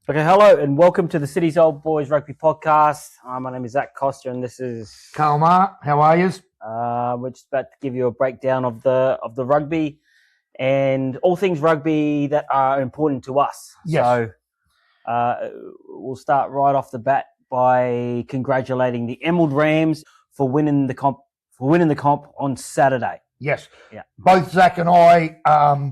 Okay, hello and welcome to the City's Old Boys Rugby Podcast. My name is Zach Costa and this is Karl Marr. How are you? we're just about to give you a breakdown of the rugby and all things rugby that are important to us. Yes. So we'll start right off the bat by congratulating the Emerald Rams for winning the comp on Saturday. Yes. Yeah. Both Zach and I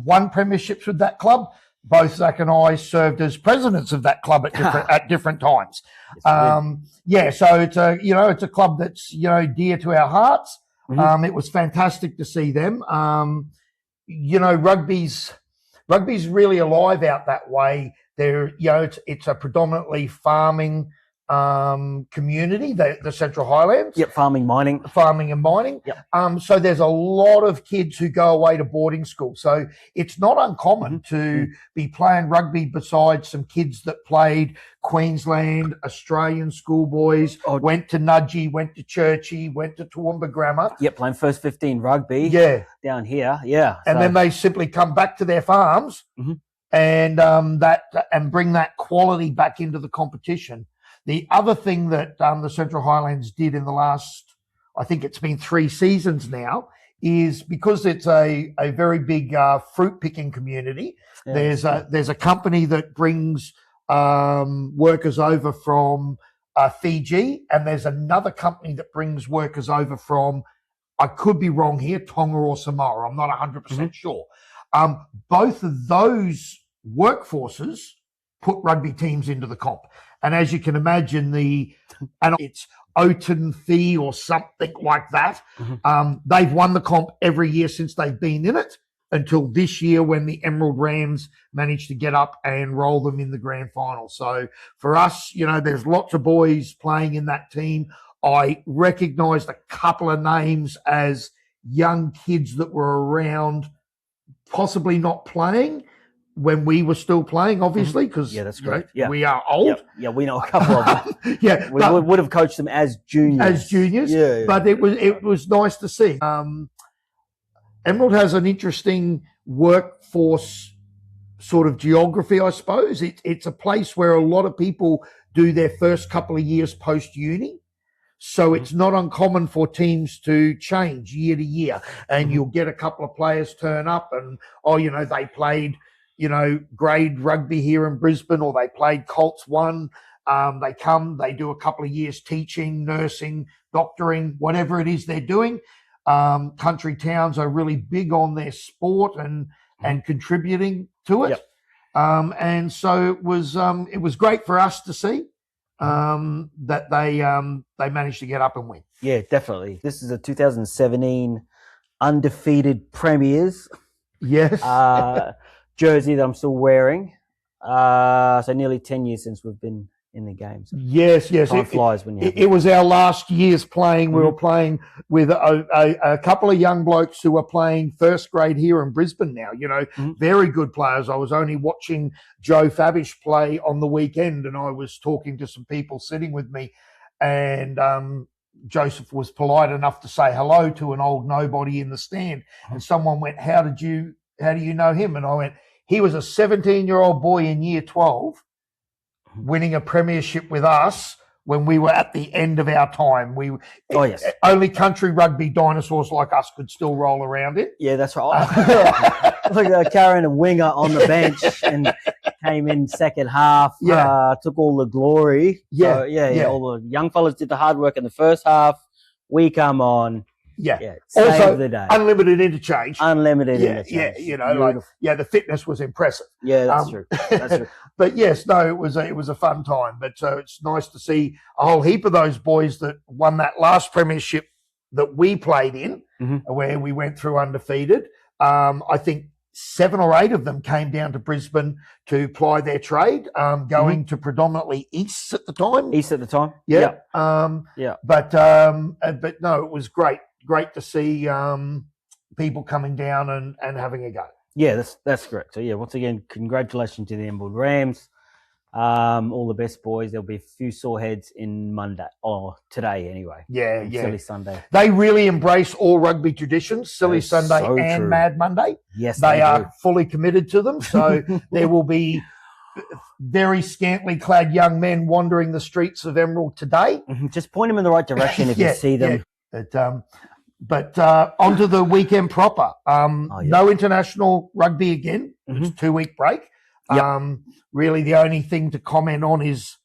won premierships with that club. Both Zach and I served as presidents of that club at different times. So it's a club that's dear to our hearts. Mm-hmm. It was fantastic to see them. Rugby's really alive out that way. It's a predominantly farming community, the Central Highlands. Yep, farming and mining. Yep. So there's a lot of kids who go away to boarding school. So it's not uncommon to be playing rugby beside some kids that played Queensland, Australian schoolboys, went to Nudgee, went to Churchie, went to Toowoomba Grammar. Yep, playing first 15 rugby. Yeah. Down here. Yeah. And then they simply come back to their farms and bring that quality back into the competition. The other thing that the Central Highlands did in the last, I think it's been 3 seasons now, is because it's a very big fruit picking community. Yeah. There's a company that brings workers over from Fiji, and there's another company that brings workers over from, I could be wrong here, Tonga or Samoa. I'm not 100% sure. Both of those workforces put rugby teams into the comp. And as you can imagine, it's Oten Fee or something like that. They've won the comp every year since they've been in it until this year when the Emerald Rams managed to get up and roll them in the grand final. So for us, there's lots of boys playing in that team. I recognised a couple of names as young kids that were around, possibly not playing when we were still playing, obviously, because that's correct. We are old. Yeah, we know a couple of them. We would have coached them as juniors. Yeah. But it was nice to see. Emerald has an interesting workforce sort of geography, I suppose. It's a place where a lot of people do their first couple of years post-uni. So it's not uncommon for teams to change year to year. And you'll get a couple of players turn up and, they played grade rugby here in Brisbane, or they played Colts 1. They come, they do a couple of years teaching, nursing, doctoring, whatever it is they're doing. Country towns are really big on their sport and contributing to it. Yep. And so it was great for us to see that they managed to get up and win. Yeah, definitely. This is a 2017 undefeated premiers. Yes. Jersey that I'm still wearing. So nearly 10 years since we've been in the game. So yes. Time flies when it was our last year's playing. We were playing with a couple of young blokes who are playing first grade here in Brisbane now. Very good players. I was only watching Joe Fabish play on the weekend, and I was talking to some people sitting with me, and Joseph was polite enough to say hello to an old nobody in the stand, and someone went, How do you know him? And I went, he was a 17-year-old boy in year 12 winning a premiership with us when we were at the end of our time. Only country rugby dinosaurs like us could still roll around it. Yeah, that's right. Look, carrying a winger on the bench and came in second half, took all the glory. Yeah. So, all the young fellas did the hard work in the first half. We come on. Yeah. Also, the day. Unlimited interchange. Interchange. The fitness was impressive. Yeah, that's true. That's true. But yes, no, it was a fun time. But it's nice to see a whole heap of those boys that won that last premiership that we played in, where we went through undefeated. I think 7 or 8 of them came down to Brisbane to ply their trade, going to predominantly East at the time. Yeah. But no, it was great to see people coming down and having a go. Yeah, that's correct. So once again, congratulations to the Emerald Rams. All the best, boys. There'll be a few sore heads in Monday, or today anyway. Yeah. Silly Sunday. They really embrace all rugby traditions, Silly Sunday and Mad Monday. Yes, they are fully committed to them. So there will be very scantily clad young men wandering the streets of Emerald today. Just point them in the right direction if you see them. Yeah. But onto the weekend proper. No international rugby again. It's a 2-week break. Yep. Really, the only thing to comment on is,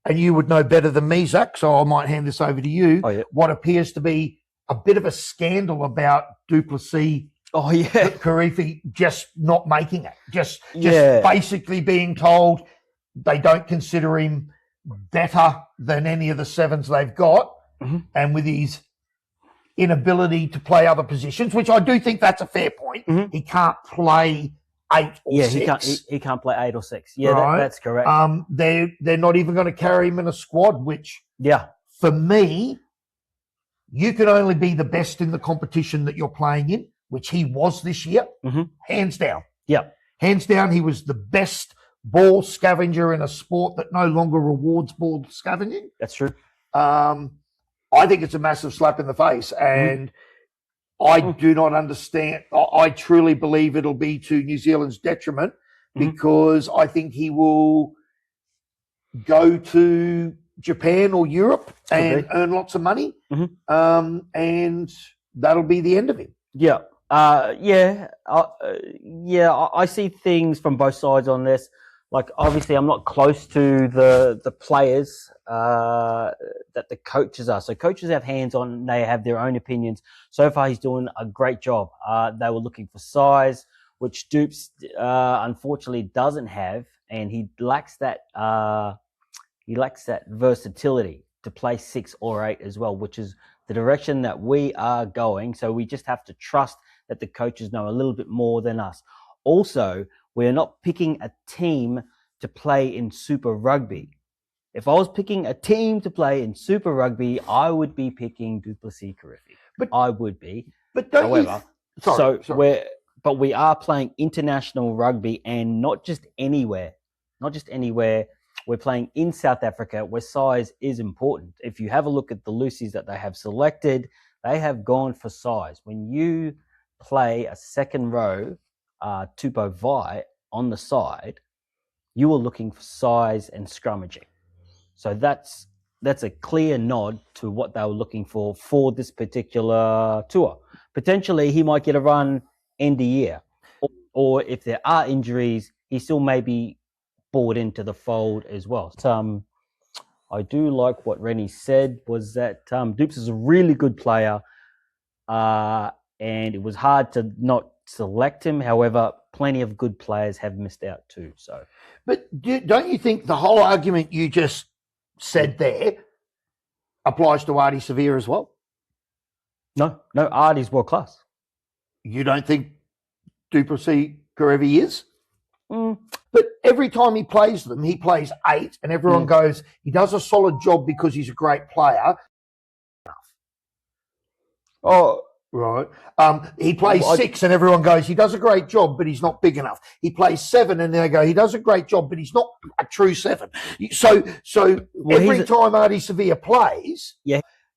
and you would know better than me, Zach, so I might hand this over to you, what appears to be a bit of a scandal about Duplessis, Kirifi just not making it. Just basically being told they don't consider him better than any of the sevens they've got, and with his inability to play other positions, which I do think that's a fair point. He can't play 8 or 6. He can't play 8 or 6. Yeah, right? That's correct. They're not even going to carry him in a squad, which for me, you can only be the best in the competition that you're playing in, which he was this year, hands down. Yeah. Hands down, he was the best ball scavenger in a sport that no longer rewards ball scavenging. That's true. I think it's a massive slap in the face, and I do not understand. I truly believe it'll be to New Zealand's detriment, because I think he will go to Japan or Europe and earn lots of money, and that'll be the end of him. Yeah. I see things from both sides on this. Like, obviously, I'm not close to the players that the coaches are. So coaches have hands on, they have their own opinions. So far, he's doing a great job. They were looking for size, which Dupes unfortunately doesn't have, and he lacks that versatility to play 6 or 8 as well, which is the direction that we are going. So we just have to trust that the coaches know a little bit more than us. Also, we're not picking a team to play in Super Rugby. If I was picking a team to play in Super Rugby, I would be picking Duplessis Kirifi. I would be. But don't But we are playing international rugby, and not just anywhere. We're playing in South Africa, where size is important. If you have a look at the Lucies that they have selected, they have gone for size. When you play a second row Tupou Vaa'i on the side, you are looking for size and scrummaging. So that's a clear nod to what they were looking for this particular tour. Potentially, he might get a run end of year, or if there are injuries, he still may be brought into the fold as well. I do like what Rennie said, was that Dupes is a really good player, and it was hard to not select him. However, plenty of good players have missed out too. So, but don't you think the whole argument you just said there applies to Ardie Savea as well? No, Ardie's world class. You don't think Duplessis Kirifi is? But every time he plays them, he plays 8, and everyone goes, he does a solid job because he's a great player. Oh, right. He plays 6, and everyone goes, he does a great job, but he's not big enough. He plays 7, and they go, he does a great job, but he's not a true 7. So every time Ardie Savea plays,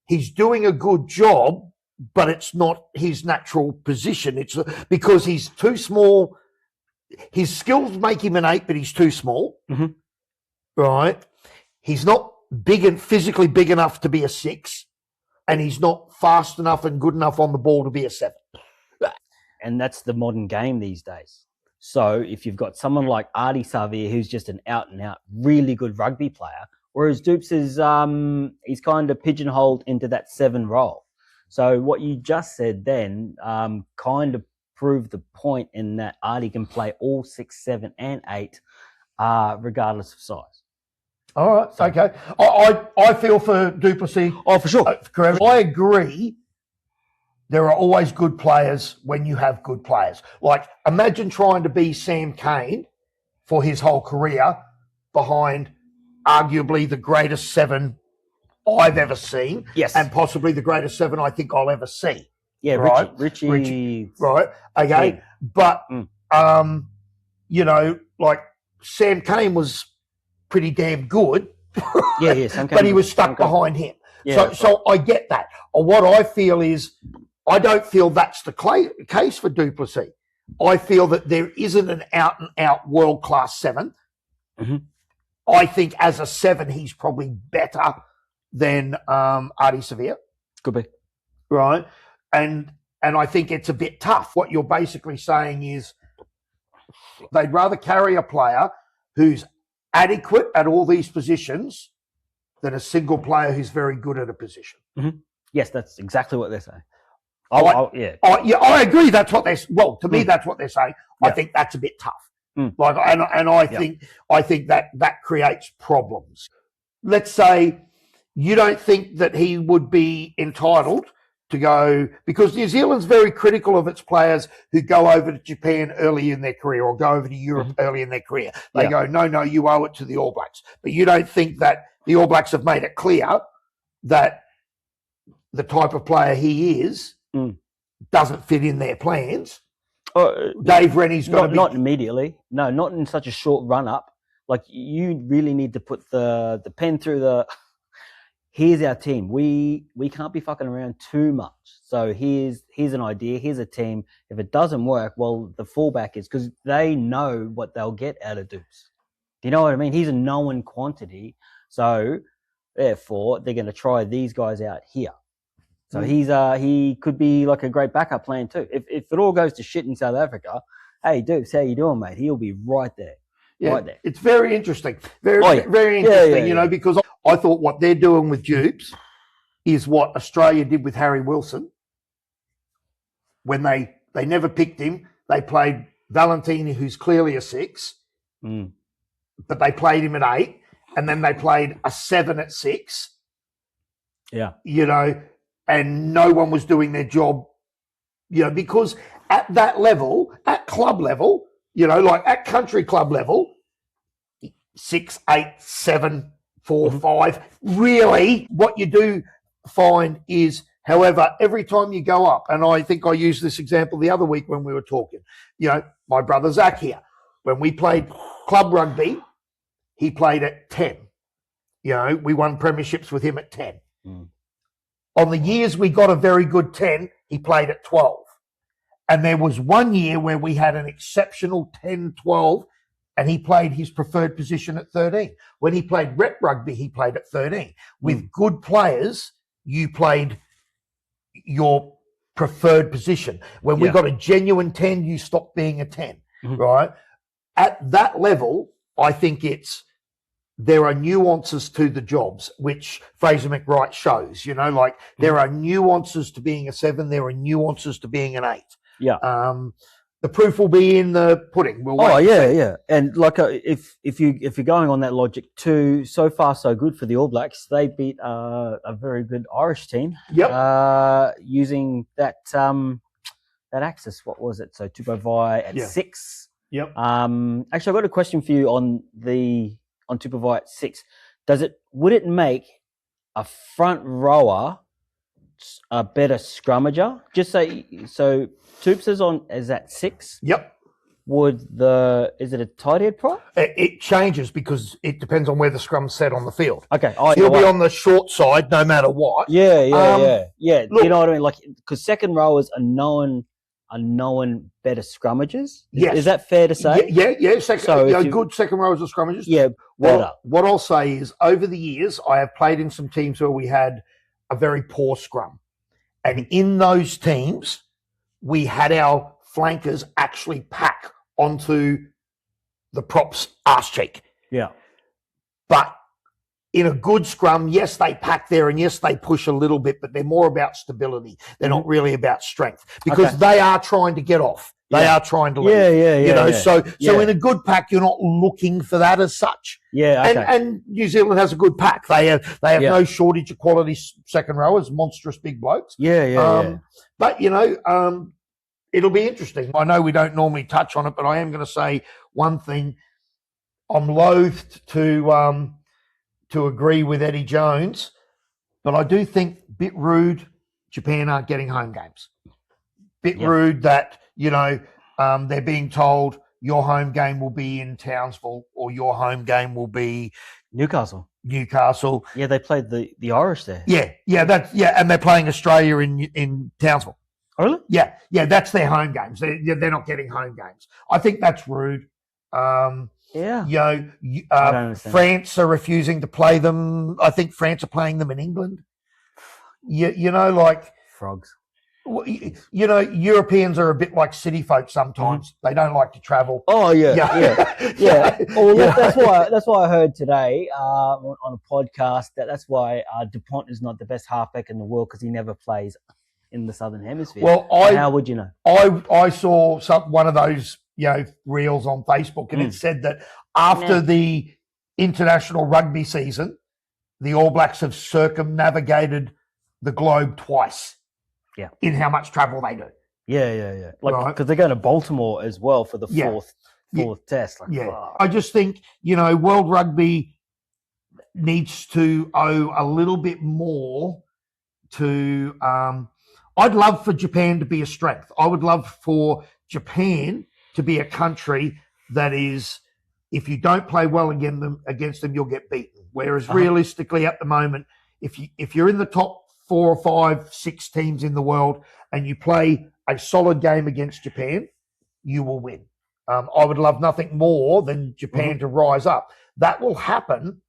he's doing a good job, but it's not his natural position. It's because he's too small. His skills make him an 8, but he's too small. Right? He's not big and physically big enough to be a 6, and he's not fast enough and good enough on the ball to be a 7. And that's the modern game these days. So if you've got someone like Ardie Savea, who's just an out-and-out really good rugby player, whereas Dupes is he's kind of pigeonholed into that 7 role. So what you just said then kind of proved the point, in that Ardie can play all 6, 7, and 8, regardless of size. All right, so, okay. I feel for Duplessis. Oh, for sure. I agree. There are always good players when you have good players. Like, imagine trying to be Sam Cane for his whole career behind arguably the greatest 7 I've ever seen. Yes. And possibly the greatest 7 I think I'll ever see. Yeah, right? Richie. Right, okay. Big. But, like Sam Cane was pretty damn good. But he was stuck behind him. Yeah, so I get that. What I feel is, I don't feel that's the case for Duplessis. I feel that there isn't an out-and-out world-class 7. Mhm. I think as a 7, he's probably better than Artie Sevilla, Could be. right? And I think it's a bit tough. What you're basically saying is they'd rather carry a player who's adequate at all these positions than a single player who's very good at a position. Yes, that's exactly what they're saying. Yeah, I agree. That's what to me, that's what they're saying. I think that's a bit tough. Like, and I think that creates problems. Let's say you don't think that he would be entitled to go, because New Zealand's very critical of its players who go over to Japan early in their career or go over to Europe early in their career. They go, no, you owe it to the All Blacks. But you don't think that the All Blacks have made it clear that the type of player he is doesn't fit in their plans. Dave Rennie's got not immediately. No, not in such a short run up. Like, you really need to put the pen through the. Here's our team. We can't be fucking around too much. So here's an idea. Here's a team. If it doesn't work, well, the fallback is, because they know what they'll get out of Dupes. Do you know what I mean? He's a known quantity. So therefore, they're going to try these guys out here. So he could be like a great backup plan too. If it all goes to shit in South Africa, hey Dupes, how you doing, mate? He'll be right there. Yeah, right there. It's very interesting. Very interesting, you know, because I thought what they're doing with Dupes is what Australia did with Harry Wilson. When they never picked him, they played Valentini, who's clearly a 6, but they played him at 8, and then they played a 7 at 6. Yeah. You know, and no one was doing their job, you know, because at that level, at club level, you know, like at country club level, 6, 8, 7, 4, 5. Really, what you do find is, however, every time you go up, and I think I used this example the other week when we were talking, you know, my brother Zach here, when we played club rugby, he played at 10. You know, we won premierships with him at 10. On the years we got a very good 10, he played at 12. And there was one year where we had an exceptional 10, 12, and he played his preferred position at 13. When he played rep rugby, he played at 13. With good players, you played your preferred position. When we got a genuine 10, you stopped being a 10, right? At that level, I think there are nuances to the jobs, which Fraser McWright shows, you know, like there are nuances to being a 7, there are nuances to being an 8. Yeah. The proof will be in the pudding. We'll wait yeah. And like, if you're going on that logic too, so far so good for the All Blacks. They beat a very good Irish team. Yep. Using that axis. What was it? So Tupouniua at 6. Yep. Actually, I've got a question for you on Tupouniua at 6. Would it make a front rower a better scrummager? Just say so. Tupes is at 6. Yep. Is it a tight head prop? It changes because it depends on where the scrum's set on the field. Okay. He'll be on the short side no matter what. Yeah. Look, you know what I mean? Like, because second rowers are known better scrummagers. Yes. Is that fair to say? Yeah. Good second rowers are scrummagers. Yeah, better. What I'll say is, over the years, I have played in some teams where we had a very poor scrum. And in those teams, we had our flankers actually pack onto the prop's arse cheek. Yeah. But in a good scrum, yes, they pack there and yes, they push a little bit, but they're more about stability. They're not really about strength because they are trying to get off. They are trying to leave. You know, so in a good pack, you're not looking for that as such. Yeah. Okay. And New Zealand has a good pack. They have no shortage of quality second rowers, monstrous big blokes. Yeah. But you know, it'll be interesting. I know we don't normally touch on it, but I am going to say one thing. I'm loath to agree with Eddie Jones, but I do think bit rude Japan aren't getting home games. Bit rude that, you know, they're being told your home game will be in Townsville or your home game will be Newcastle. Yeah, they played the Irish there. Yeah, and they're playing Australia in Townsville. Oh, really? Yeah, that's their home games. They're not getting home games. I think that's rude. Yeah. I don't understand. France are refusing to play them. I think France are playing them in England. Like frogs. Europeans are a bit like city folk sometimes. They don't like to travel. Oh yeah. Well, that's why I heard today on a podcast that's why Dupont is not the best halfback in the world because he never plays in the Southern Hemisphere. Well, how would you know? I saw one of those reels on Facebook, and it said that after the international rugby season, the All Blacks have circumnavigated the globe twice. Yeah. In how much travel they do. Yeah. Like, because they're going to Baltimore as well for the fourth test. Like, I just think, World Rugby needs to owe a little bit more to, I'd love for Japan to be a strength. I would love for Japan to be a country that is, if you don't play well against them, you'll get beaten. Whereas realistically at the moment, if you're in the top 4 or 5, 6 teams in the world and you play a solid game against Japan, you will win. I would love nothing more than Japan to rise up. That will happen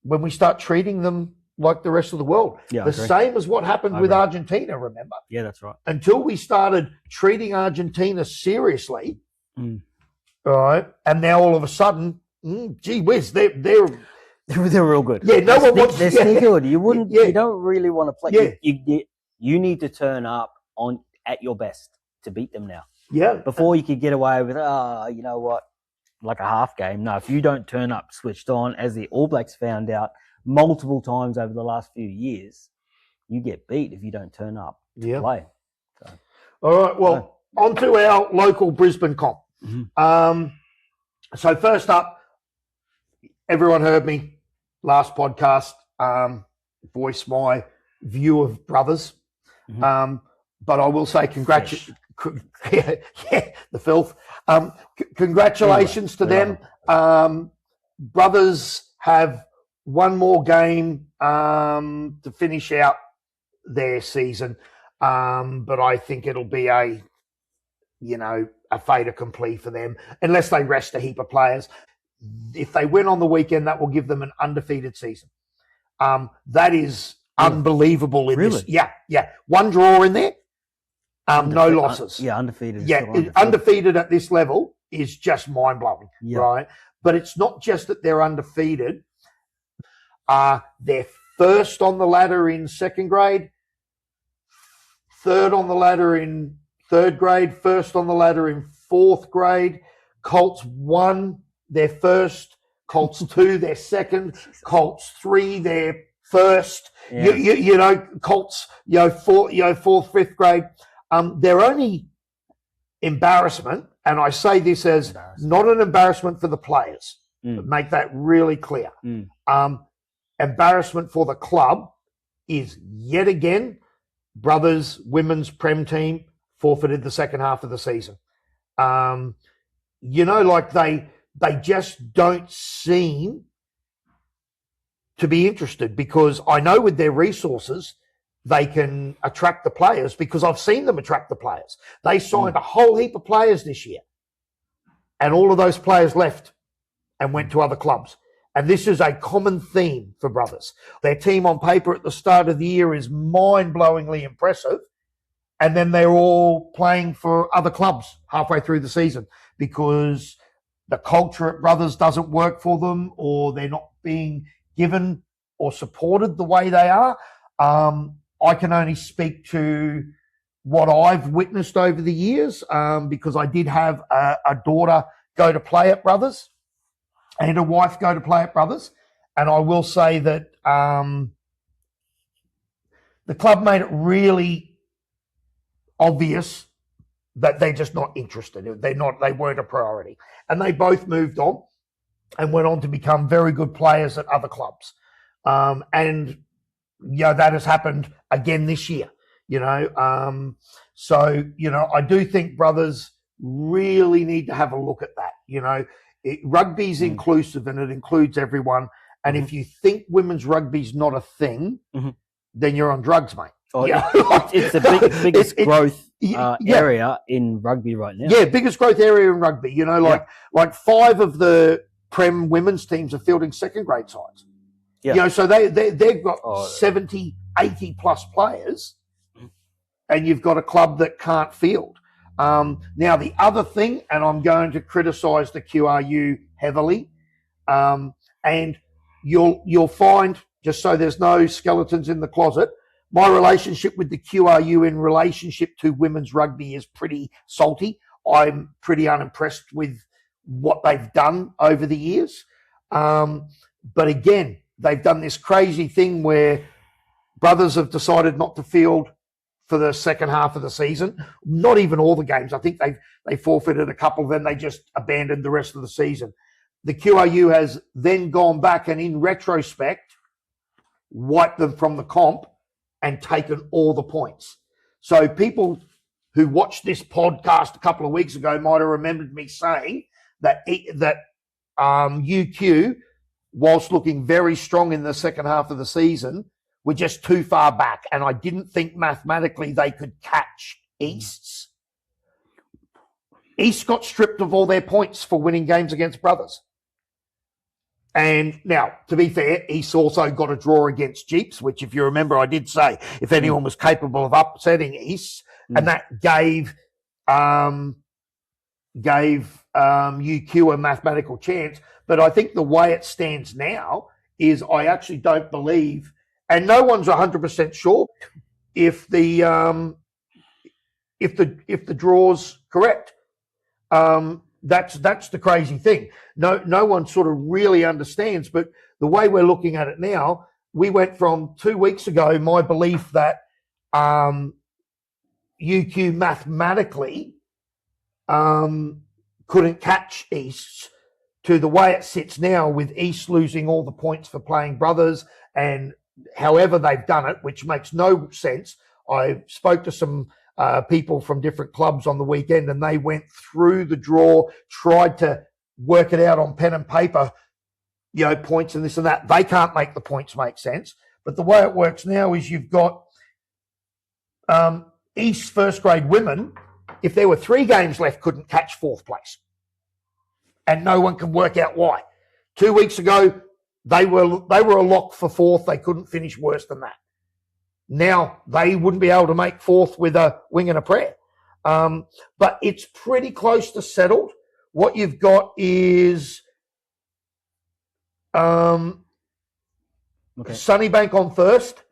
when we start treating them like the rest of the world. Yeah, the same as what happened with Argentina, remember? Yeah, that's right. Until we started treating Argentina seriously, all right, and now all of a sudden, gee whiz, they're real good. Yeah, no one wants. They're sneaky good. You wouldn't. Yeah. You don't really want to play. Yeah. You need to turn up at your best to beat them now. Yeah. Before you could get away with, you know what, like a half game. No, if you don't turn up switched on, as the All Blacks found out multiple times over the last few years, you get beat if you don't turn up to play. So. All right. Well, on to our local Brisbane comp. So first up, everyone heard me last podcast voice my view of Brothers. But I will say congratulations. The filth. Congratulations to them. Brothers have one more game to finish out their season. But I think it'll be a fait accompli for them unless they rest a heap of players. If they win on the weekend, that will give them an undefeated season. That is unbelievable in this. Yeah. One draw in there, no losses. Undefeated. Undefeated at this level is just mind-blowing, right? But it's not just that they're undefeated. They're first on the ladder in second grade, third on the ladder in third grade, first on the ladder in fourth grade. Colts 1, their first. Colts 2, their second. Colts 3, their first. Colts, fourth, fifth grade. Their only embarrassment, and I say this as not an embarrassment for the players, but make that really clear. Embarrassment for the club is yet again, Brothers women's Prem team forfeited the second half of the season. They just don't seem to be interested, because I know with their resources, they can attract the players, because I've seen them attract the players. They signed a whole heap of players this year, and all of those players left and went to other clubs. And this is a common theme for Brothers. Their team on paper at the start of the year is mind-blowingly impressive, and then they're all playing for other clubs halfway through the season because the culture at Brothers doesn't work for them, or they're not being given or supported the way they are. I can only speak to what I've witnessed over the years, because I did have a daughter go to play at Brothers and a wife go to play at Brothers. And I will say that the club made it really obvious that they're just not interested. They weren't a priority. And they both moved on and went on to become very good players at other clubs. And that has happened again this year, So, I do think Brothers really need to have a look at that. Rugby's inclusive, and it includes everyone. And if you think women's rugby's not a thing, then you're on drugs, mate. Oh, Yeah, it's the biggest growth area in rugby right now. Yeah, biggest growth area in rugby. You know, like 5 of the Prem women's teams are fielding second grade sides. Yeah. You know, so they've got 70, 80 plus players, and you've got a club that can't field. Now, the other thing, and I'm going to criticise the QRU heavily, and you'll find, just so there's no skeletons in the closet, my relationship with the QRU in relationship to women's rugby is pretty salty. I'm pretty unimpressed with what they've done over the years. But again, they've done this crazy thing where brothers have decided not to field for the second half of the season. Not even all the games. I think they forfeited a couple, then they just abandoned the rest of the season. The QRU has then gone back and in retrospect wiped them from the comp and taken all the points. So people who watched this podcast a couple of weeks ago might have remembered me saying that UQ, whilst looking very strong in the second half of the season, were just too far back. And I didn't think mathematically they could catch East's. East got stripped of all their points for winning games against brothers. And now, to be fair, East also got a draw against Jeeps, which, if you remember, I did say if anyone was capable of upsetting East, and that gave UQ a mathematical chance. But I think the way it stands now is I actually don't believe, and no one's 100% sure if the draw's correct. That's the crazy thing. No one sort of really understands, but the way we're looking at it now, we went from 2 weeks ago, my belief that UQ mathematically couldn't catch East, to the way it sits now with East losing all the points for playing brothers and however they've done it, which makes no sense. I spoke to some people from different clubs on the weekend, and they went through the draw, tried to work it out on pen and paper, you know, points and this and that. They can't make the points make sense. But the way it works now is you've got East first grade women, if there were 3 games left, couldn't catch 4th place. And no one can work out why. 2 weeks ago, they were a lock for 4th. They couldn't finish worse than that. Now they wouldn't be able to make 4th with a wing and a prayer. But it's pretty close to settled. What you've got is Sunnybank on first,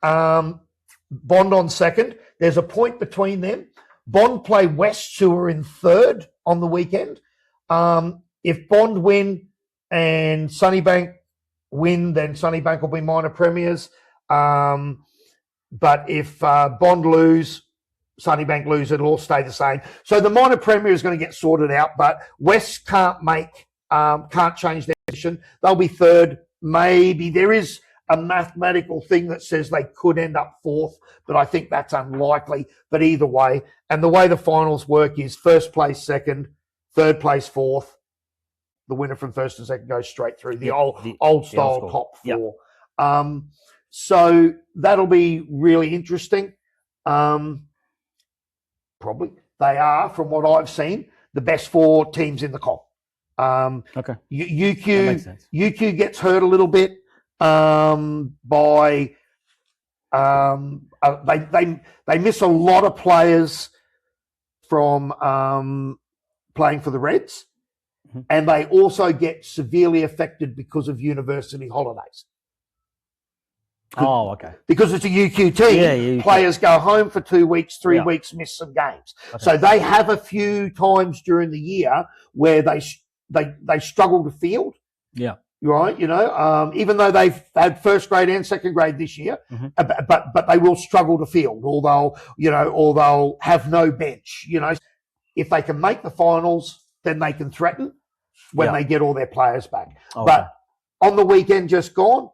Bond on second. There's a point between them. Bond play West, who are in third on the weekend. If Bond win and Sunnybank win, then Sunnybank will be minor premiers. But if Bond lose, Sunnybank lose, it'll all stay the same. So the minor premier is going to get sorted out, but West can't change their position. They'll be third. Maybe there is a mathematical thing that says they could end up 4th, but I think that's unlikely. But either way, and the way the finals work is first place second, third place 4th. The winner from first and second goes straight through the old style top 4. Yep. So that'll be really interesting. Probably they are, from what I've seen, the best 4 teams in the comp. Okay. UQ gets hurt a little bit by they miss a lot of players from playing for the Reds, and they also get severely affected because of university holidays. Oh, okay. Because it's a UQ team, players go home for 2 weeks, 3 weeks, miss some games. Okay. So they have a few times during the year where they struggle to field. Yeah. Right, you know, even though they've had first grade and second grade this year, but they will struggle to field, or they'll have no bench. You know, if they can make the finals, then they can threaten when they get all their players back. Okay. But on the weekend just gone,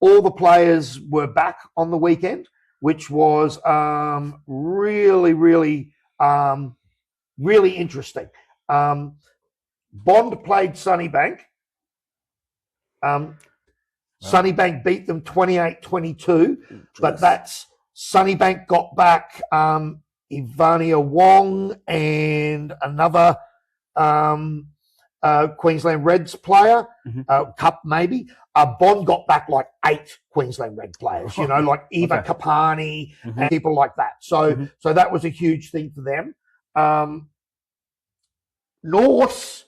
all the players were back on the weekend, which was really, really, really interesting. Bond played Sunnybank. Sunnybank beat them 28-22, but that's Sunnybank got back Ivania Wong and another Queensland Reds player, Cup maybe. Bond got back like 8 Queensland Red players, like Eva Kapani and people like that. So that was a huge thing for them. Norths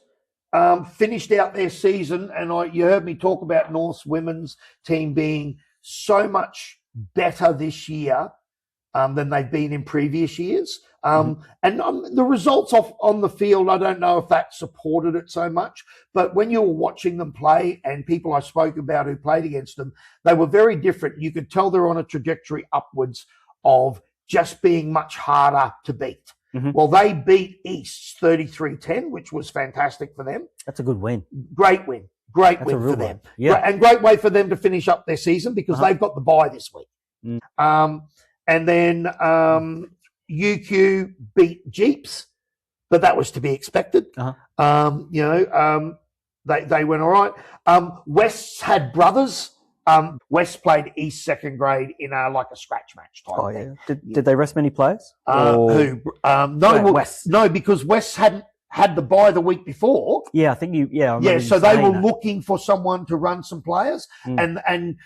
finished out their season, and you heard me talk about North's women's team being so much better this year than they've been in previous years. And the results on the field, I don't know if that supported it so much, but when you were watching them play and people I spoke about who played against them, they were very different. You could tell they're on a trajectory upwards of just being much harder to beat. Well, they beat East 33-10, which was fantastic for them. That's a good win. Great win. Great win for them. Yeah. And great way for them to finish up their season because they've got the bye this week. And then UQ beat Jeeps, but that was to be expected. They went all right. West's had brothers. West played East second grade in a scratch match type thing. Did they rest many players? No, West. No, because West hadn't had the bye the week before. Yeah, I think so they were looking for someone to run some players, and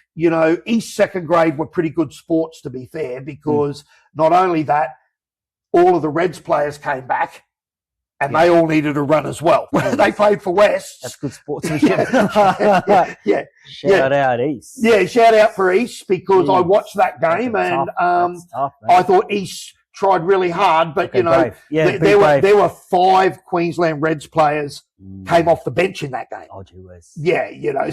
East second grade were pretty good sports, to be fair, because not only that, all of the Reds players came back. And they all needed a run as well. They played for West. That's good sportsmanship. Shout out East. Yeah, shout out for East because I watched that game and tough, I thought East tried really hard, but there were 5 Queensland Reds players came off the bench in that game. Oh, gee whiz.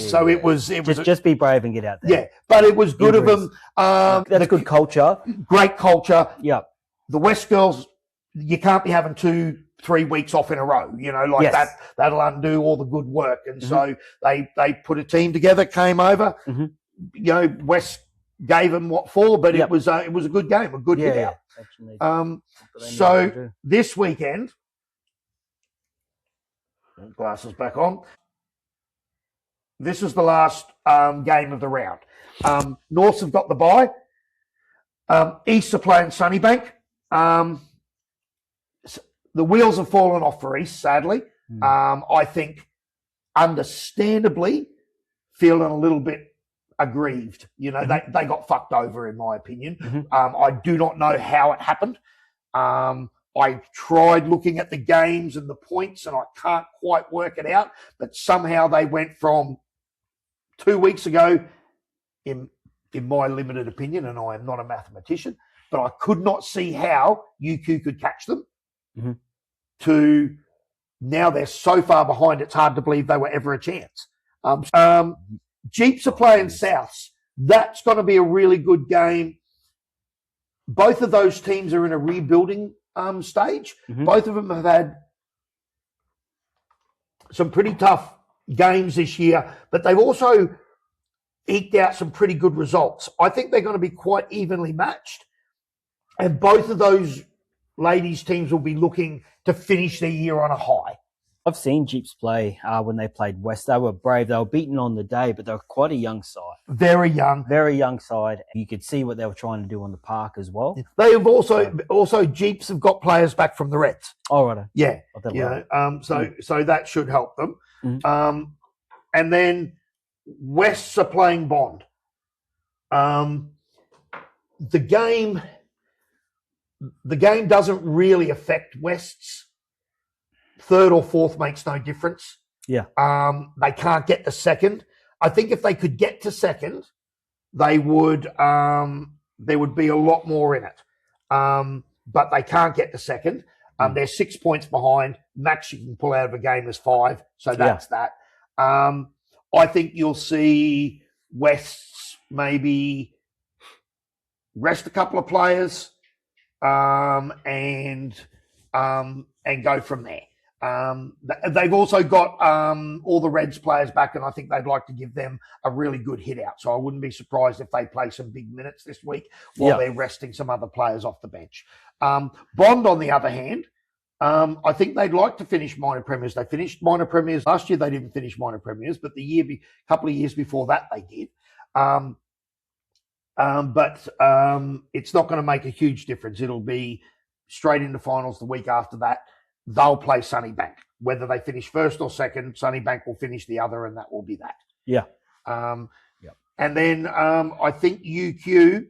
So it was just be brave and get out there. Yeah, but it was good of them. That's good culture. Great culture. Yeah. The West girls, you can't be having 2-3 weeks off in a row, that'll undo all the good work. And so they put a team together, came over, West gave them what for, but it was a good game, a good hit out. So this weekend, glasses back on. This is the last game of the round. Norths have got the bye. East are playing Sunnybank. The wheels have fallen off for East, sadly. I think, understandably, feeling a little bit aggrieved. They got fucked over, in my opinion. I do not know how it happened. I tried looking at the games and the points, and I can't quite work it out. But somehow they went from 2 weeks ago, in my limited opinion, and I am not a mathematician, but I could not see how UQ could catch them. To now they're so far behind, it's hard to believe they were ever a chance. Jeeps are playing Souths. That's going to be a really good game. Both of those teams are in a rebuilding stage. Both of them have had some pretty tough games this year, but they've also eked out some pretty good results. I think they're going to be quite evenly matched, and both of those ladies' teams will be looking to finish the year on a high. I've seen Jeeps play when they played West. They were brave. They were beaten on the day, but they were quite a young side. Very young. Very young side. You could see what they were trying to do on the park as well. They have also Jeeps have got players back from the Reds. Oh, right. Yeah. So that should help them. And then Wests are playing Bond. The game doesn't really affect Wests. Third or fourth makes no difference. Yeah. They can't get to second. I think if they could get to second, they would. There would be a lot more in it. But they can't get to second. They're 6 points behind. Max you can pull out of a game is 5. So that's that. I think you'll see Wests maybe rest a couple of players and go from there. They've also got all the Reds players back, and I think they'd like to give them a really good hit out. So I wouldn't be surprised if they play some big minutes this week while they're resting some other players off the bench. Bond, on the other hand, I think they'd like to finish minor premiers. They finished minor premiers last year. They didn't finish minor premiers, but the couple of years before that they did. but it's not going to make a huge difference. It'll be straight into finals the week after that. They'll play Sunnybank. Whether they finish first or second, Sunnybank will finish the other, and that will be that. Yeah. And then I think UQ,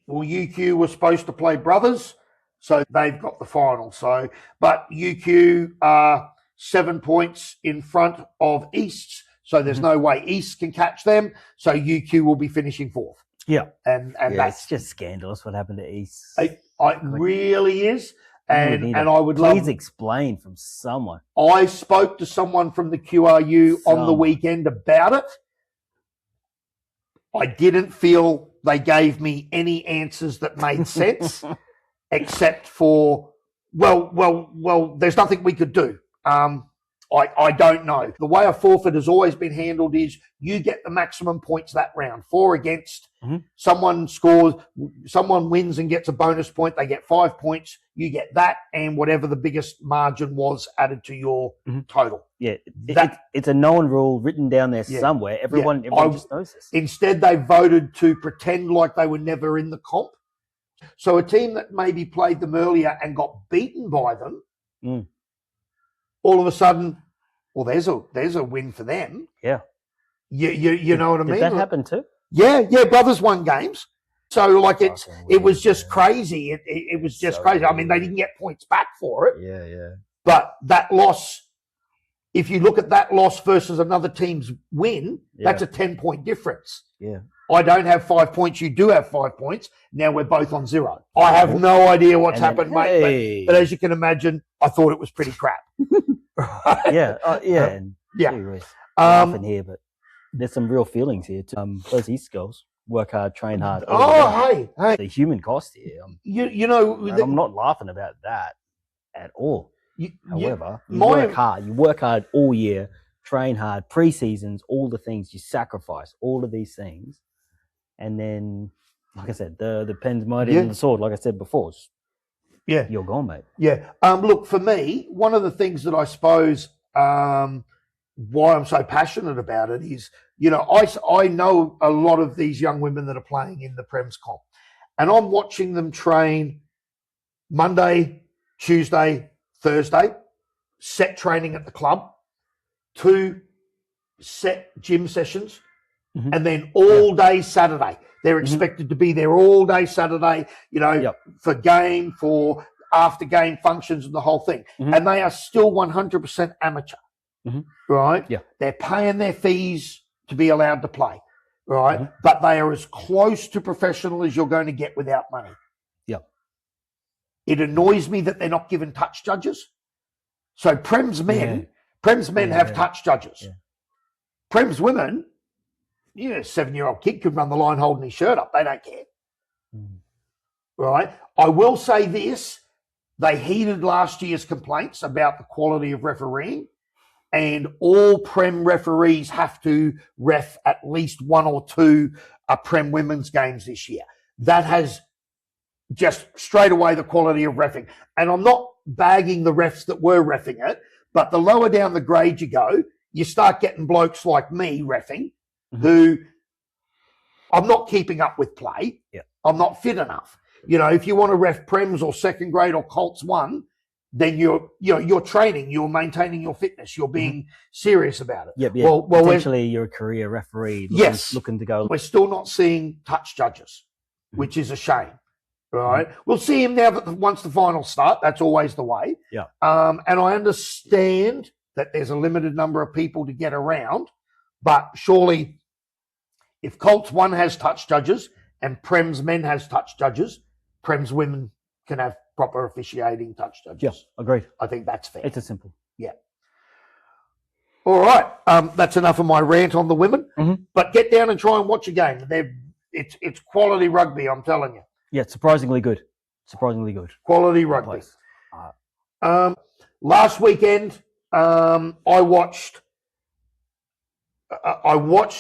UQ was supposed to play Brothers, so they've got the final. So, but UQ are 7 points in front of East, so there's no way East can catch them. So UQ will be finishing fourth. Yeah, and that's just scandalous what happened to East. It really is. And I would please explain from someone. I spoke to someone from the QRU on the weekend about it. I didn't feel they gave me any answers that made sense, except for, well, there's nothing we could do. I don't know. The way a forfeit has always been handled is you get the maximum points that round. 4 against, someone scores, someone wins and gets a bonus point. They get 5 points. You get that and whatever the biggest margin was added to your total. Yeah, it's a known rule written down there somewhere. Everyone just knows this. Instead, they voted to pretend like they were never in the comp. So a team that maybe played them earlier and got beaten by them, all of a sudden, well, there's a win for them. Yeah. You know what I mean? Did that happen too? Yeah. Brothers won games. So like it was just crazy. It was just crazy. I mean, they didn't get points back for it. Yeah. But that loss, if you look at that loss versus another team's win, that's a 10-point difference. Yeah. I don't have 5 points. You do have 5 points. Now we're both on 0. I have no idea what's happened, mate. But as you can imagine, I thought it was pretty crap. Yeah. Laughing here, but there's some real feelings here too. Those East girls work hard, train hard. Hey. The human cost here. You know, I'm not laughing about that at all. However, you work hard. You work hard all year, train hard, pre-seasons, all the things you sacrifice, all of these things. And then, like I said, the pen's mightier than the sword. Like I said before, you're gone, mate. Yeah. Look, for me, one of the things that I suppose why I'm so passionate about it is, I know a lot of these young women that are playing in the Prems comp, and I'm watching them train Monday, Tuesday, Thursday, set training at the club, 2 set gym sessions. And then all day Saturday. They're expected to be there all day Saturday, for game, for after game functions and the whole thing. And they are still 100% amateur, right? Yeah. They're paying their fees to be allowed to play, right? But they are as close to professional as you're going to get without money. Yeah. It annoys me that they're not given touch judges. So Prems men have touch judges. Yeah. Prems women, a 7-year-old kid could run the line holding his shirt up. They don't care. Right? I will say this. They heeded last year's complaints about the quality of refereeing, and all Prem referees have to ref at least 1 or 2 Prem women's games this year. That has just straight away the quality of reffing. And I'm not bagging the refs that were reffing it, but the lower down the grade you go, you start getting blokes like me reffing, who I'm not keeping up with play. Yeah. I'm not fit enough. If you want to ref Prems or second grade or Colts 1, then you're training, you're maintaining your fitness, you're being serious about it. Yeah. Well, potentially you're a career referee. Looking to go. We're still not seeing touch judges, which is a shame. Right. We'll see him now that once the finals start. That's always the way. Yeah. And I understand that there's a limited number of people to get around, but surely if Colts 1 has touch judges and Prems men has touch judges, Prems women can have proper officiating touch judges. Yeah, agreed. I think that's fair. It's a simple. Yeah. All right. That's enough of my rant on the women. But get down and try and watch a game. It's quality rugby, I'm telling you. Yeah, surprisingly good. Quality rugby. Last weekend, I watched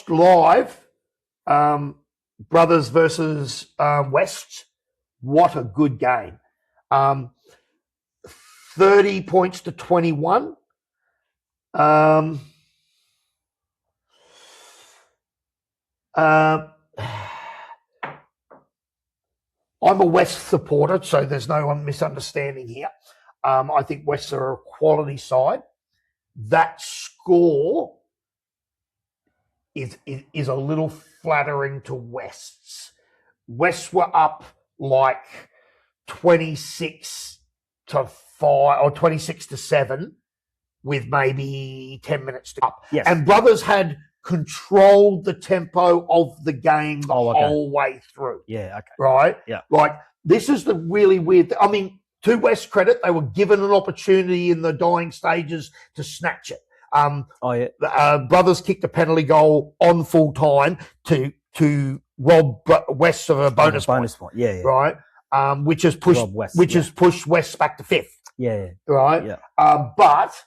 live Brothers versus Wests. What a good game. 30 points to 21. I'm a West supporter, so there's no misunderstanding here. I think Wests are a quality side. That score is a little flattering to Wests. Wests were up like 26-5 or 26-7 with maybe 10 minutes to up. Yes. And Brothers had controlled the tempo of the game the whole way through. Yeah, okay. Right? Yeah. Like, this is the really weird I mean, to West credit, they were given an opportunity in the dying stages to snatch it. Brothers kicked a penalty goal on full time to rob West of a bonus point. Yeah, yeah. Right? Which has pushed West back to fifth. Yeah, yeah. Right? Yeah. But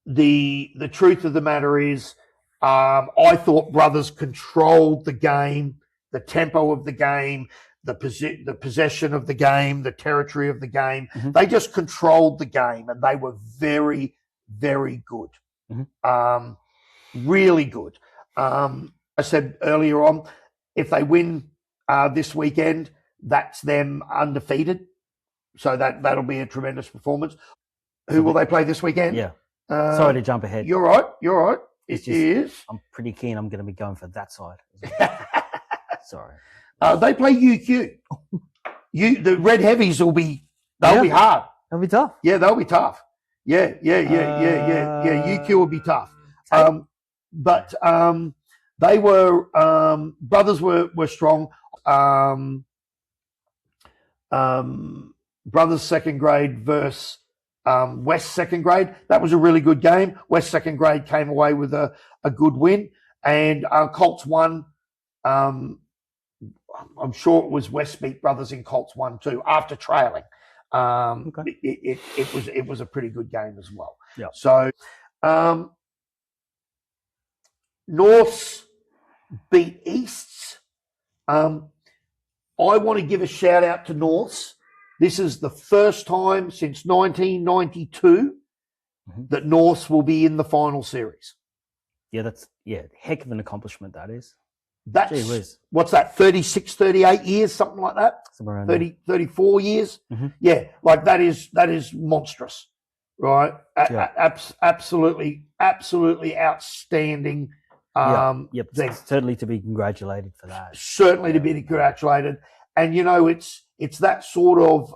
the truth of the matter is, I thought Brothers controlled the game, the tempo of the game, the possession of the game, the territory of the game. Mm-hmm. They just controlled the game, and they were very, very good. Mm-hmm. Really good. I said earlier on, if they win this weekend, that's them undefeated. So that'll be a tremendous performance. Who will they play this weekend? Yeah. Sorry to jump ahead. You're right. It is. I'm pretty keen. I'm going to be going for that side. Sorry. They play UQ. The Red Heavies will be. They'll be hard. They'll be tough. Yeah, they'll be tough. Yeah. UQ will be tough. But they were Brothers were strong. Brothers second grade versus West second grade. That was a really good game. West second grade came away with a good win, and Colts won. I'm sure it was West beat Brothers in Colts 1-2 after trailing. It was a pretty good game as well. Yeah. So Norths beat Easts. I want to give a shout out to Norths. This is the first time since 1992 that Norths will be in the final series. Yeah, that's heck of an accomplishment that is. That's what's that, 36, 38 years, something like that? 34 years? Mm-hmm. Yeah, like that is monstrous, right? Absolutely outstanding. Certainly to be congratulated for that. Certainly to be congratulated. And, it's that sort of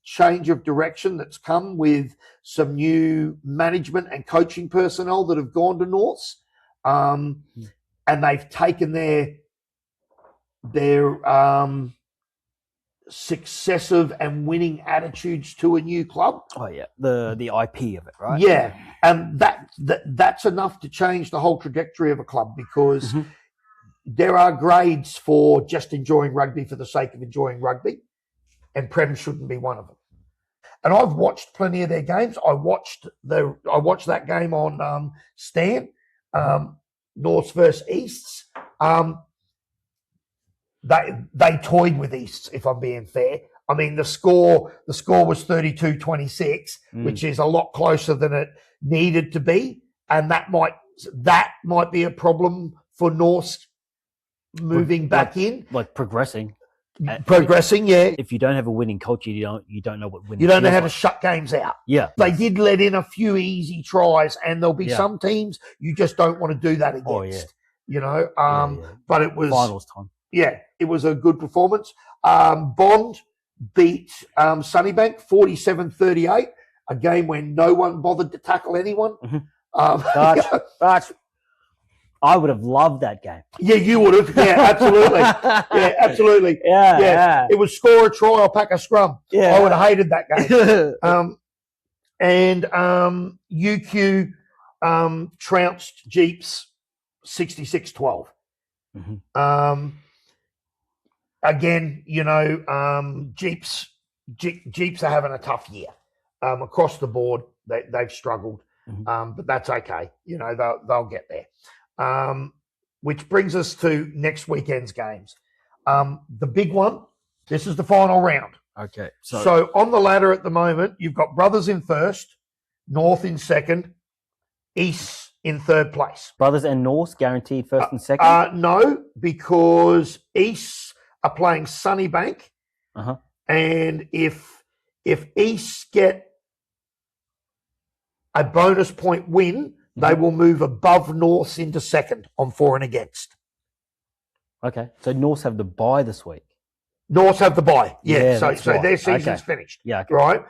change of direction that's come with some new management and coaching personnel that have gone to Norths. And they've taken their successive and winning attitudes to a new club. Oh yeah, the IP of it, right? Yeah, and that's enough to change the whole trajectory of a club, because there are grades for just enjoying rugby for the sake of enjoying rugby, and Prem shouldn't be one of them. And I've watched plenty of their games. I watched that game on Stan. Norths versus Easts. They toyed with Easts, if I'm being fair. I mean, the score was 32-26, which is a lot closer than it needed to be, and that might be a problem for Norths moving back in, like progressing. Yeah. If you don't have a winning culture, you don't know what winning. You don't know how to shut games out. Yeah, they did let in a few easy tries, and there'll be some teams you just don't want to do that against. But it was finals time. Yeah, it was a good performance. Bond beat Sunnybank 47-38, a game when no one bothered to tackle anyone. But I would have loved that game. Yeah, you would have. Yeah, absolutely. Yeah, absolutely. Yeah. It was score a try or pack a scrum. Yeah. I would have hated that game. And UQ trounced Jeeps 66-12. Again, Jeeps are having a tough year. Across the board, they've struggled. But that's okay. They'll get there. Which brings us to next weekend's games. The big one, this is the final round. Okay. So on the ladder at the moment, you've got Brothers in first, North in second, East in third place. Brothers and Norse guaranteed first and second? No, because East are playing Sunnybank. Uh-huh. And if East get a bonus point win, they will move above North into second on for and against. Okay. So Norse have the bye this week. North have the bye. Yeah. So right. their season's finished. Yeah. Okay. Right.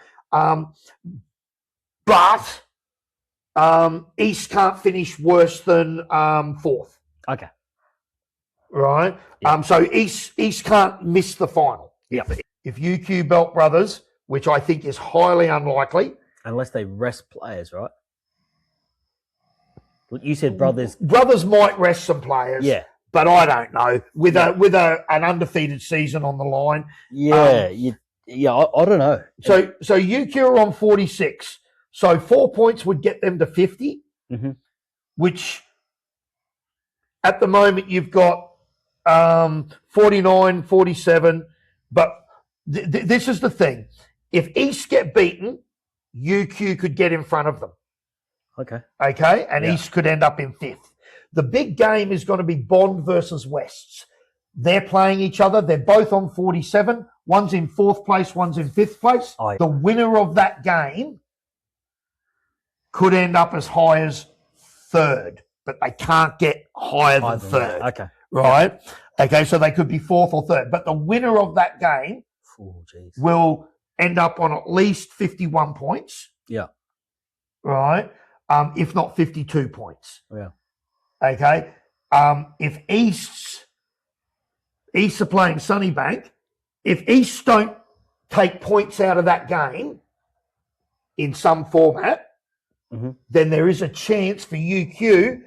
But East can't finish worse than fourth. Okay. Right. Yeah. So East can't miss the final. Yeah. If UQ Belt Brothers, which I think is highly unlikely, unless they rest players, right? You said brothers. Brothers might rest some players. Yeah. But I don't know. With an undefeated season on the line. Yeah. I don't know. So UQ are on 46. So 4 points would get them to 50, which at the moment you've got 49, 47. But this is the thing. If East get beaten, UQ could get in front of them. Okay. Okay? And East could end up in fifth. The big game is going to be Bond versus Wests. They're playing each other. They're both on 47. One's in fourth place, one's in fifth place. Oh, yeah. The winner of that game could end up as high as third, but they can't get higher than third. Okay. Right? Okay, so they could be fourth or third. But the winner of that game will end up on at least 51 points. Yeah. Right? If not 52 points. Yeah. Okay. If East are playing Sunnybank, if East don't take points out of that game in some format, then there is a chance for UQ,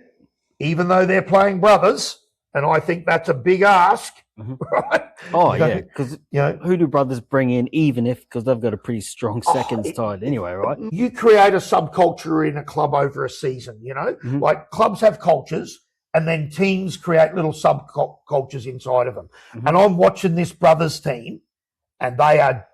even though they're playing brothers, and I think that's a big ask. Right? Oh, yeah, because who do brothers bring in, because they've got a pretty strong seconds tied anyway, right? You create a subculture in a club over a season, like clubs have cultures and then teams create little subcultures inside of them. And I'm watching this brothers team and they're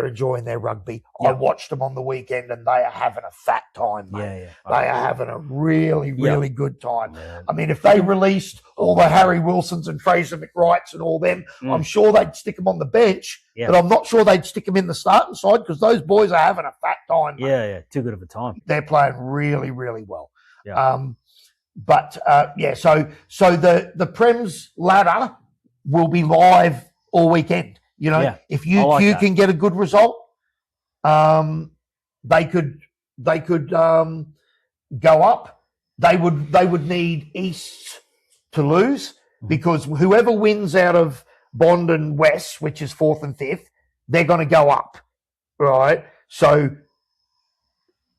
enjoying their rugby. I watched them on the weekend and they are having a fat time, mate. They are having a really, really good time. Yeah. I mean, if they released all the Harry Wilsons and Fraser McWrights and all them, I'm sure they'd stick them on the bench, but I'm not sure they'd stick them in the starting side because those boys are having a fat time, mate. Yeah, too good of a time. They're playing really, really well. Yeah. So the Prem's ladder will be live all weekend. If UQ can get a good result, they could go up. They would need East to lose because whoever wins out of Bond and West, which is fourth and fifth, they're going to go up, right? So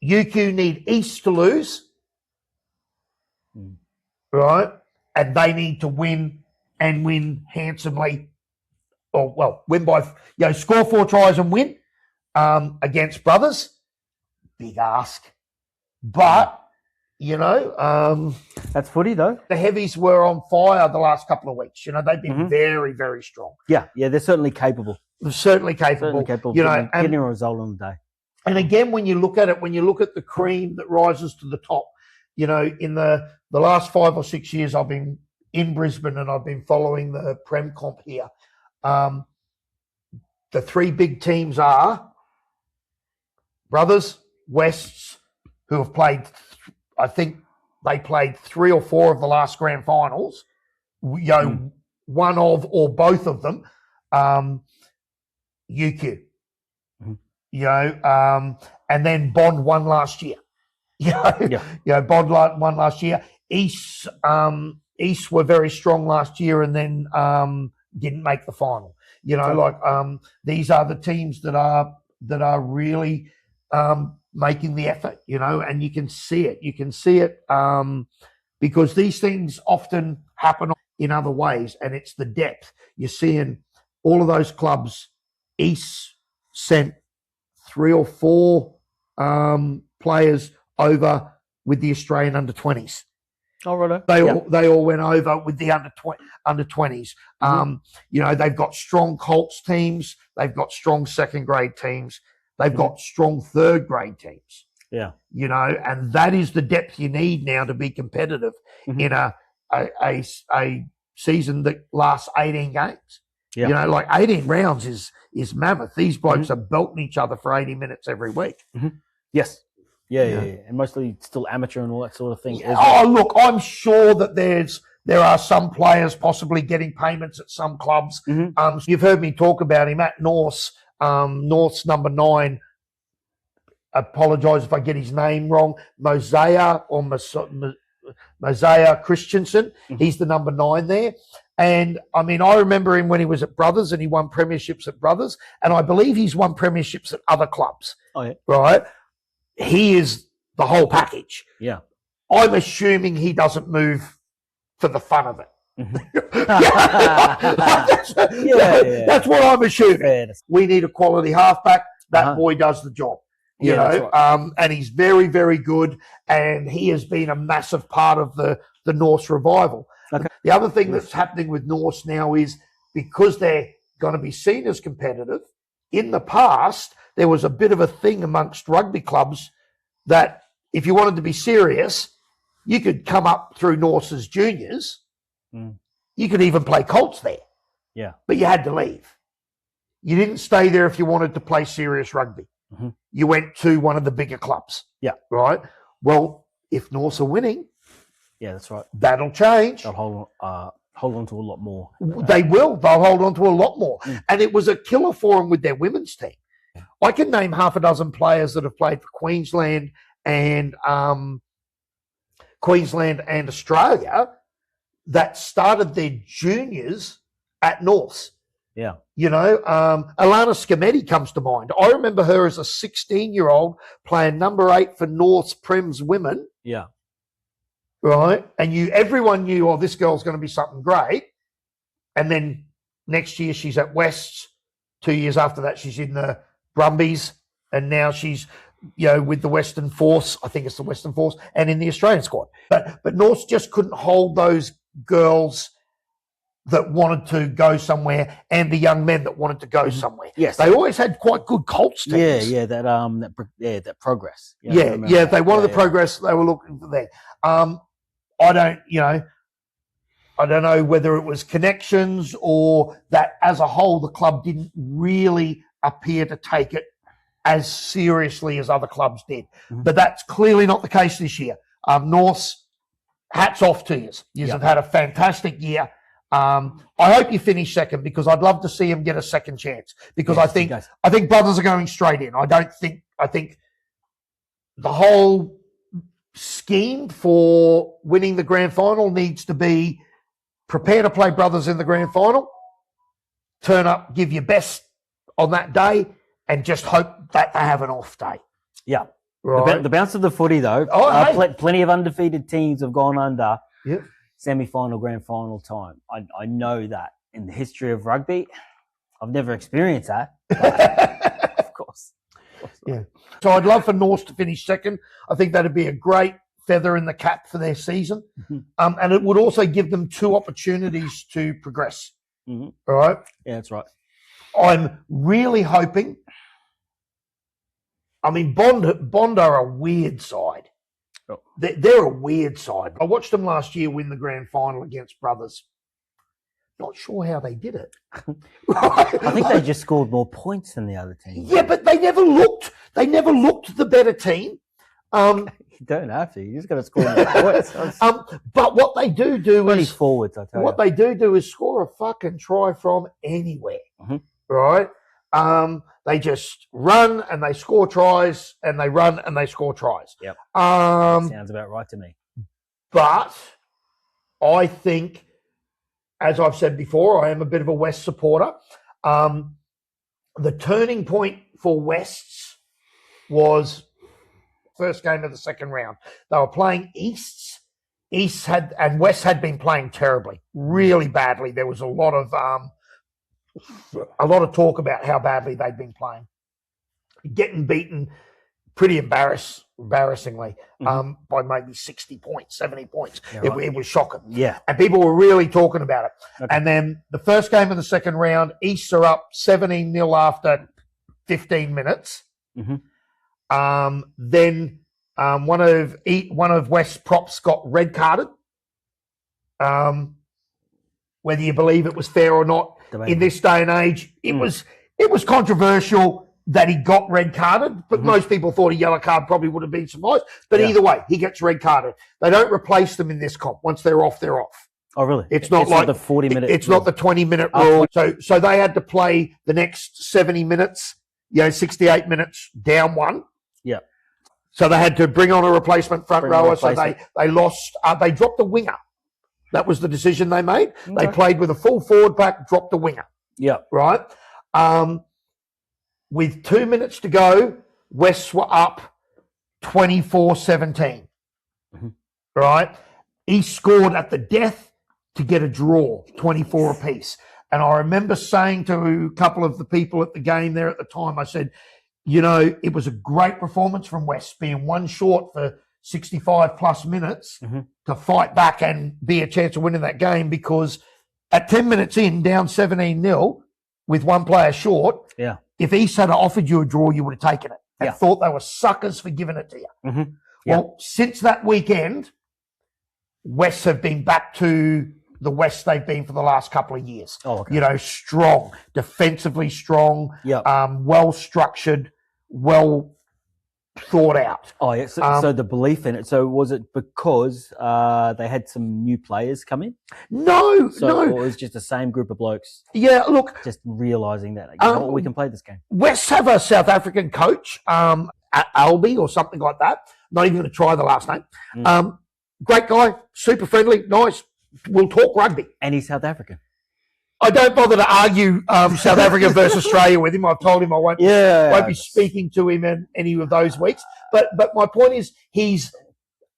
UQ need East to lose, right? And they need to win and win handsomely. Win by, score 4 tries and win against brothers. Big ask. But, that's footy, though. The heavies were on fire the last couple of weeks. They've been very, very strong. Yeah, they're certainly capable. They're certainly capable. Getting a result on the day. And again, when you look at the cream that rises to the top, in the last 5 or 6 years I've been in Brisbane and I've been following the Prem comp here. The 3 big teams are Brothers, Wests, who have played, I think they played 3 or 4 of the last grand finals, one of or both of them, UQ, and then Bond won last year. Bond won last year. East were very strong last year and then didn't make the final. These are the teams that are really making the effort, and you can see it. You can see it because these things often happen in other ways, and it's the depth. You're seeing all of those clubs. East sent 3 or 4 players over with the Australian under-20s. Oh, right. They all went over with the under-20s. They've got strong Colts teams. They've got strong second grade teams. They've got strong third grade teams. Yeah. You know, and that is the depth you need now to be competitive in a season that lasts 18 games. Yeah. You know, like 18 rounds is mammoth. These blokes are belting each other for 80 minutes every week. Yes. Yeah. And mostly still amateur and all that sort of thing. Yeah. Oh, look, I'm sure that there are some players possibly getting payments at some clubs. You've heard me talk about him at North's. North's number 9. Apologise if I get his name wrong. Mosiah Christensen. He's the number 9 there. And I mean, I remember him when he was at Brothers and he won premierships at Brothers. And I believe he's won premierships at other clubs. Oh, yeah. Right? He is the whole package. Yeah. I'm assuming he doesn't move for the fun of it. That's what I'm assuming. We need a quality halfback. That boy does the job. You know, right. And he's very, very good. And he has been a massive part of the North's revival. Okay. The other thing that's happening with North's now is because they're going to be seen as competitive, in the past, there was a bit of a thing amongst rugby clubs that if you wanted to be serious, you could come up through North's as juniors. You could even play Colts there. Yeah. But you had to leave. You didn't stay there if you wanted to play serious rugby. You went to one of the bigger clubs. Yeah. Right? Well, if North's are winning, that's right. That'll change. They'll hold on to a lot more. They will. They'll hold on to a lot more. And it was a killer for them with their women's team. I can name half a dozen players that have played for Queensland and Australia that started their juniors at North's. Yeah. You know, Alana Scametti comes to mind. I remember her as a 16-year-old playing number 8 for North's Prems women. Yeah. Right. And everyone knew, oh, this girl's going to be something great. And then next year she's at West's. 2 years after that, she's in the Brumbies. And now she's, you know, with the Western Force. I think it's the Western Force and in the Australian squad. But North's just couldn't hold those girls that wanted to go somewhere and the young men that wanted to go somewhere. Yes. They always had quite good Colts teams. That progress. If they wanted the progress, they were looking for that. I don't know whether it was connections or that as a whole, the club didn't really appear to take it as seriously as other clubs did. But that's clearly not the case this year. North's, hats off to you. You have had a fantastic year. I hope you finish second because I'd love to see him get a second chance because I think Brothers are going straight in. I think the whole scheme for winning the grand final needs to be prepare to play Brothers in the grand final, turn up, give your best on that day, and just hope that they have an off day. Yeah. Right. The bounce of the footy, though, plenty of undefeated teams have gone under semi-final, grand final time. I know that in the history of rugby. I've never experienced that. Of course. Yeah. So I'd love for North to finish second. I think that'd be a great feather in the cap for their season. And it would also give them 2 opportunities to progress. All right? Yeah, that's right. I'm really hoping. I mean, Bond are a weird side. Oh. They're a weird side. I watched them last year win the grand final against Brothers. Not sure how they did it. I think they just scored more points than the other team. Yeah, but they never looked the better team. You don't have to. You just got to score more points. But what they do is forwards. I tell you. What they do is score a fucking try from anywhere, right? They just run and they score tries, and they run and they score tries. Yep. Sounds about right to me. But I think, as I've said before, I am a bit of a West supporter. The turning point for Wests was first game of the second round. They were playing Easts. West had been playing terribly, really badly. There was a lot of talk about how badly they'd been playing, getting beaten pretty embarrassingly by maybe 60 points, 70 points. Yeah, it was shocking. Yeah. And people were really talking about it. Okay. And then the first game of the second round, East are up 17-0 after 15 minutes. Then One of West's props got red carded. Whether you believe it was fair or not, in this day and age, it was controversial that he got red carded, but most people thought a yellow card probably would have been sufficed. But either way, he gets red carded. They don't replace them in this comp. Once they're off, they're off. Oh, really? It's not like the 40-minute. It's not the 20-minute rule. So they had to play the next 70 minutes, 68 minutes down one. Yeah. So they had to bring on a replacement front rower. So they lost. They dropped the winger. That was the decision they made. Okay. They played with a full forward pack, dropped the winger. Yeah. Right. With 2 minutes to go, Wests were up 24-17. Right. He scored at the death to get a draw, 24 apiece. And I remember saying to a couple of the people at the game there at the time, I said, it was a great performance from West, being one short for 65 plus minutes to fight back and be a chance of winning that game, because at 10 minutes in, down 17-0 with one player short, if East had offered you a draw, you would have taken it and thought they were suckers for giving it to you. Well, since that weekend, West have been back to the West they've been for the last couple of years. Oh, okay. Strong, defensively strong, well structured, well thought out. Oh, yeah. So the belief in it. So was it because they had some new players come in? No. Or it was just the same group of blokes? Yeah, look. Just realising that, we can play this game. West have a South African coach, Albie or something like that. Not even going to try the last name. Great guy, super friendly, nice. We'll talk rugby. And he's South African. I don't bother to argue South Africa versus Australia with him. I've told him I won't be speaking to him in any of those weeks. But my point is,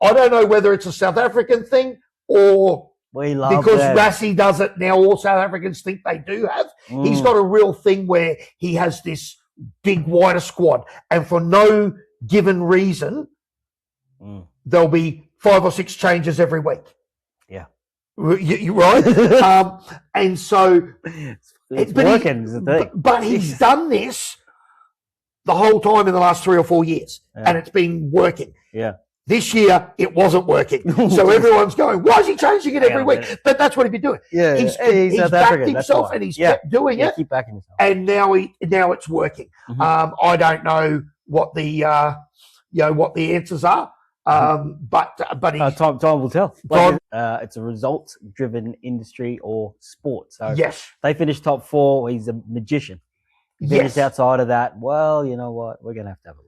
I don't know whether it's a South African thing or because Rassie does it now, all South Africans think they do have. He's got a real thing where he has this big, wider squad. And for no given reason, there'll be 5 or 6 changes every week. Yeah. You're right. And so it's working, is the thing. But he's done this the whole time in the last 3 or 4 years, and it's been working. Yeah. This year, it wasn't working. So everyone's going, why is he changing it every week? But that's what he'd be doing. Yeah, he's backed himself and he's kept doing it. Keep backing himself. And now it's working. I don't know what the answers are. But time will tell. It's a results-driven industry or sport. So they finished top 4. He's a magician. Finished outside of that. Well, you know what? We're going to have a look.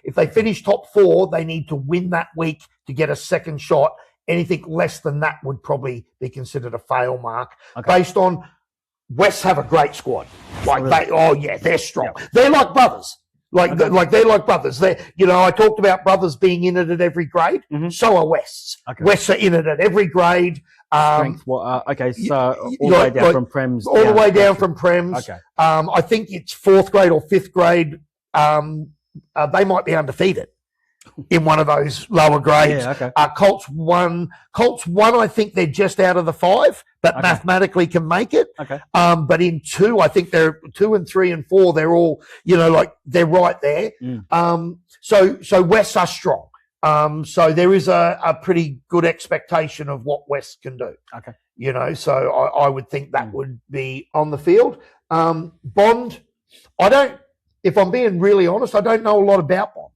If they finish top 4, they need to win that week to get a second shot. Anything less than that would probably be considered a fail mark. Based on West have a great squad. They're strong. Yep. They're like brothers. They're like brothers. I talked about brothers being in it at every grade. So are Wests. Wests are in it at every grade. Strength. So all the way down from Prems. All the way down from Prems. Okay. I think it's 4th grade or 5th grade. They might be undefeated in one of those lower grades. Yeah, okay. Colts 1, I think they're just out of the 5, but mathematically can make it. Okay. But in 2, I think they're 2 and 3 and 4. They're all, they're right there. So West are strong. So there is a pretty good expectation of what West can do. Okay. So I would think that would be on the field. Bond, if I'm being really honest, I don't know a lot about Bond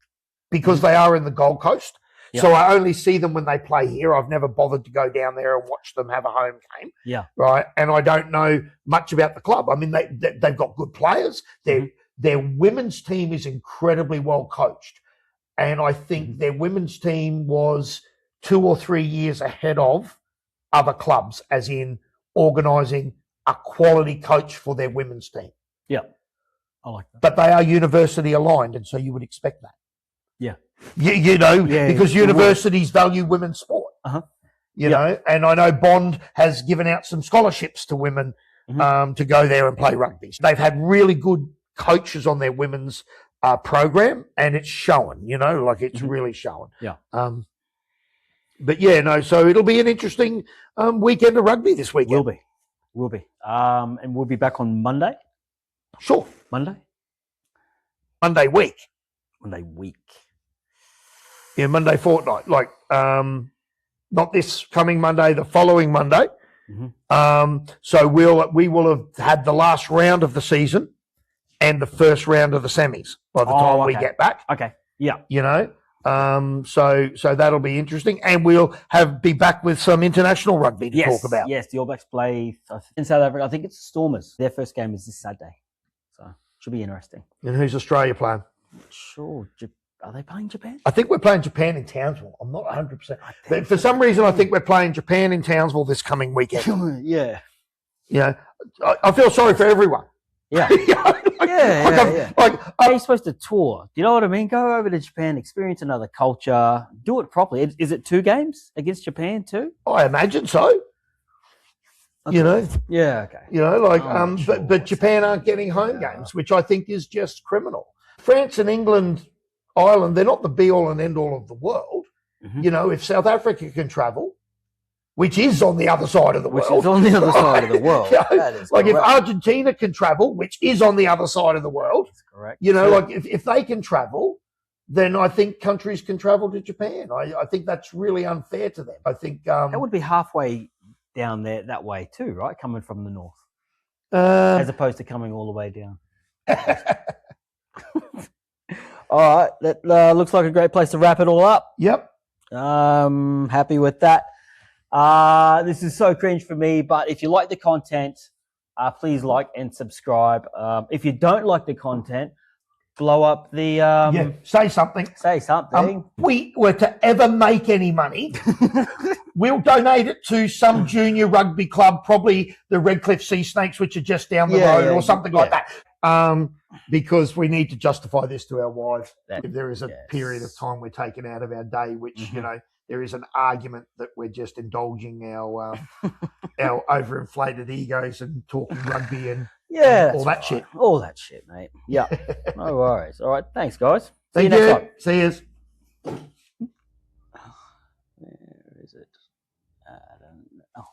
because they are in the Gold Coast. Yep. So I only see them when they play here. I've never bothered to go down there and watch them have a home game. Yeah. Right. And I don't know much about the club. I mean, they've got good players. Their women's team is incredibly well coached. And I think their women's team was 2 or 3 years ahead of other clubs, as in organising a quality coach for their women's team. Yeah. I like that. But they are university aligned, and so you would expect that. Yeah. Because universities value women's sport. You know, and I know Bond has given out some scholarships to women to go there and play rugby. They've had really good coaches on their women's program, and it's showing, it's really showing. Yeah. So it'll be an interesting weekend of rugby this weekend. Will be. And we'll be back on Monday. Sure. Monday week. Monday week. Yeah, Monday fortnight. Like, not this coming Monday, the following Monday. So we will have had the last round of the season and the first round of the semis by the time we get back. Okay. Yeah. You know, so that'll be interesting, and we'll be back with some international rugby to talk about. Yes, the All Blacks play in South Africa. I think it's the Stormers. Their first game is this Saturday, so should be interesting. And who's Australia playing? Sure. Are they playing Japan? I think we're playing Japan in Townsville. I'm not 100%. For some reason, I think we're playing Japan in Townsville this coming weekend. Yeah. You know, I feel sorry for everyone. Yeah. Yeah. How are you supposed to tour? Do you know what I mean? Go over to Japan, experience another culture, do it properly. Is it 2 games against Japan too? I imagine so. Okay. You know? Yeah, okay. You know, like, but Japan aren't getting home games, which I think is just criminal. France and England, Ireland, they're not the be-all and end-all of the world. You know, if South Africa can travel, which is on the other side of the world. Which is on the other side of the world. You know, like if Argentina can travel, which is on the other side of the world. That's correct. You know, like if they can travel, then I think countries can travel to Japan. I think that's really unfair to them. I think that would be halfway down there that way too, right? Coming from the north. As opposed to coming all the way down. All right. That looks like a great place to wrap it all up. Yep. Happy with that. This is so cringe for me, but if you like the content, please like and subscribe. If you don't like the content, blow up the... say something. Say something. We were to ever make any money, we'll donate it to some junior rugby club, probably the Redcliffe Sea Snakes, which are just down the road or something like that. Because we need to justify this to our wives. If there is a period of time we're taking out of our day, which, you know, there is an argument that we're just indulging our overinflated egos and talking rugby and all that shit. All that shit, mate. Yeah. No worries. All right. Thanks, guys. See you next time. See you. Where is it? I don't know. Oh.